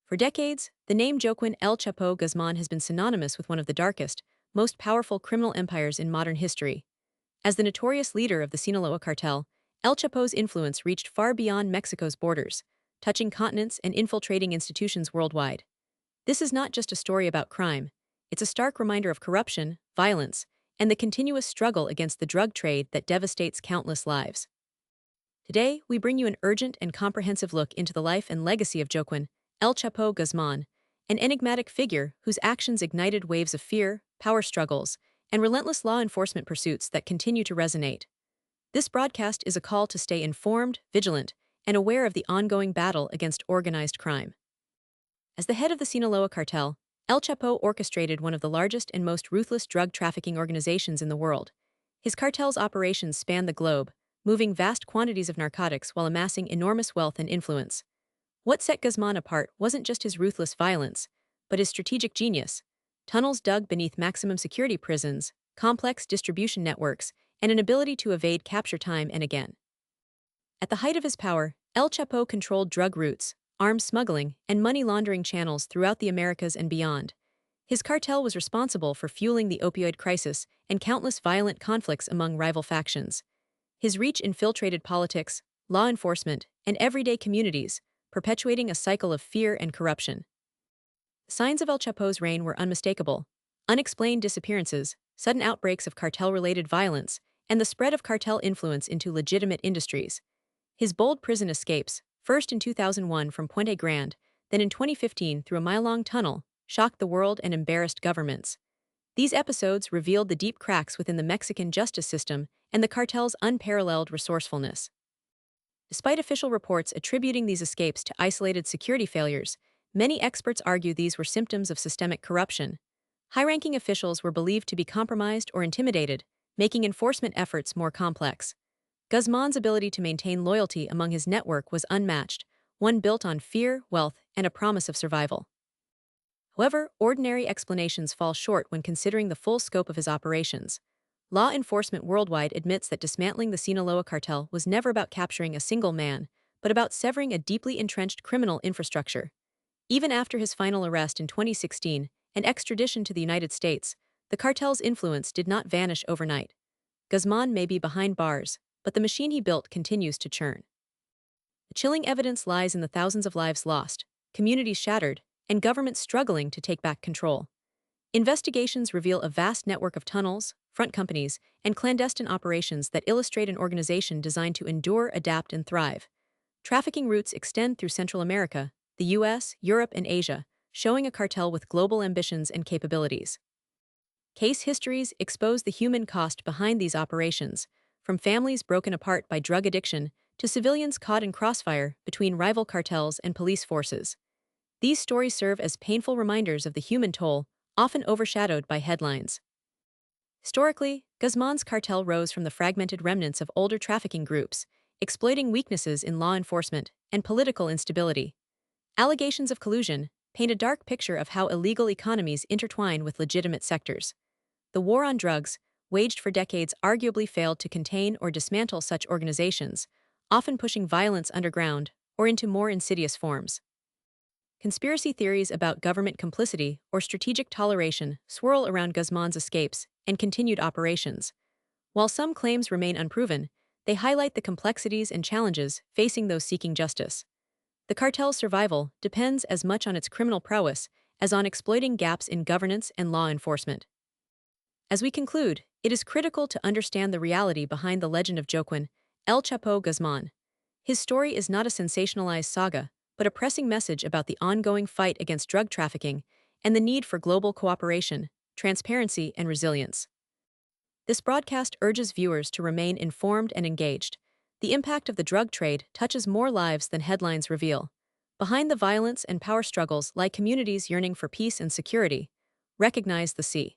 For decades, the name Joaquín El Chapo Guzmán has been synonymous with one of the darkest, most powerful criminal empires in modern history. As the notorious leader of the Sinaloa Cartel, El Chapo's influence reached far beyond Mexico's borders, touching continents and infiltrating institutions worldwide. This is not just a story about crime, it's a stark reminder of corruption, violence, and the continuous struggle against the drug trade that devastates countless lives. Today, we bring you an urgent and comprehensive look into the life and legacy of Joaquín El Chapo Guzmán, an enigmatic figure whose actions ignited waves of fear, power struggles, and relentless law enforcement pursuits that continue to resonate. This broadcast is a call to stay informed, vigilant, and aware of the ongoing battle against organized crime. As the head of the Sinaloa Cartel, El Chapo orchestrated one of the largest and most ruthless drug trafficking organizations in the world. His cartel's operations spanned the globe, moving vast quantities of narcotics while amassing enormous wealth and influence. What set Guzmán apart wasn't just his ruthless violence, but his strategic genius. Tunnels dug beneath maximum security prisons, complex distribution networks, and an ability to evade capture time and again. At the height of his power, El Chapo controlled drug routes, arms smuggling, and money laundering channels throughout the Americas and beyond. His cartel was responsible for fueling the opioid crisis and countless violent conflicts among rival factions. His reach infiltrated politics, law enforcement, and everyday communities, perpetuating a cycle of fear and corruption. Signs of El Chapo's reign were unmistakable: unexplained disappearances, sudden outbreaks of cartel-related violence, and the spread of cartel influence into legitimate industries. His bold prison escapes, first in 2001 from Puente Grande, then in 2015 through a mile-long tunnel, shocked the world and embarrassed governments. These episodes revealed the deep cracks within the Mexican justice system and the cartel's unparalleled resourcefulness. Despite official reports attributing these escapes to isolated security failures, many experts argue these were symptoms of systemic corruption. High-ranking officials were believed to be compromised or intimidated, making enforcement efforts more complex. Guzmán's ability to maintain loyalty among his network was unmatched, one built on fear, wealth, and a promise of survival. However, ordinary explanations fall short when considering the full scope of his operations. Law enforcement worldwide admits that dismantling the Sinaloa cartel was never about capturing a single man, but about severing a deeply entrenched criminal infrastructure. Even after his final arrest in 2016 and extradition to the United States, the cartel's influence did not vanish overnight. Guzmán may be behind bars, but the machine he built continues to churn. The chilling evidence lies in the thousands of lives lost, communities shattered, and governments struggling to take back control. Investigations reveal a vast network of tunnels, front companies, and clandestine operations that illustrate an organization designed to endure, adapt, and thrive. Trafficking routes extend through Central America, the US, Europe, and Asia, showing a cartel with global ambitions and capabilities. Case histories expose the human cost behind these operations, from families broken apart by drug addiction to civilians caught in crossfire between rival cartels and police forces. These stories serve as painful reminders of the human toll, often overshadowed by headlines. Historically, Guzmán's cartel rose from the fragmented remnants of older trafficking groups, exploiting weaknesses in law enforcement and political instability. Allegations of collusion paint a dark picture of how illegal economies intertwine with legitimate sectors. The war on drugs, waged for decades, arguably failed to contain or dismantle such organizations, often pushing violence underground or into more insidious forms. Conspiracy theories about government complicity or strategic toleration swirl around Guzmán's escapes and continued operations. While some claims remain unproven, they highlight the complexities and challenges facing those seeking justice. The cartel's survival depends as much on its criminal prowess as on exploiting gaps in governance and law enforcement. As we conclude, it is critical to understand the reality behind the legend of Joaquín El Chapo Guzmán. His story is not a sensationalized saga, but a pressing message about the ongoing fight against drug trafficking and the need for global cooperation, transparency, and resilience. This broadcast urges viewers to remain informed and engaged. The impact of the drug trade touches more lives than headlines reveal. Behind the violence and power struggles lie communities yearning for peace and security. Recognize the sea.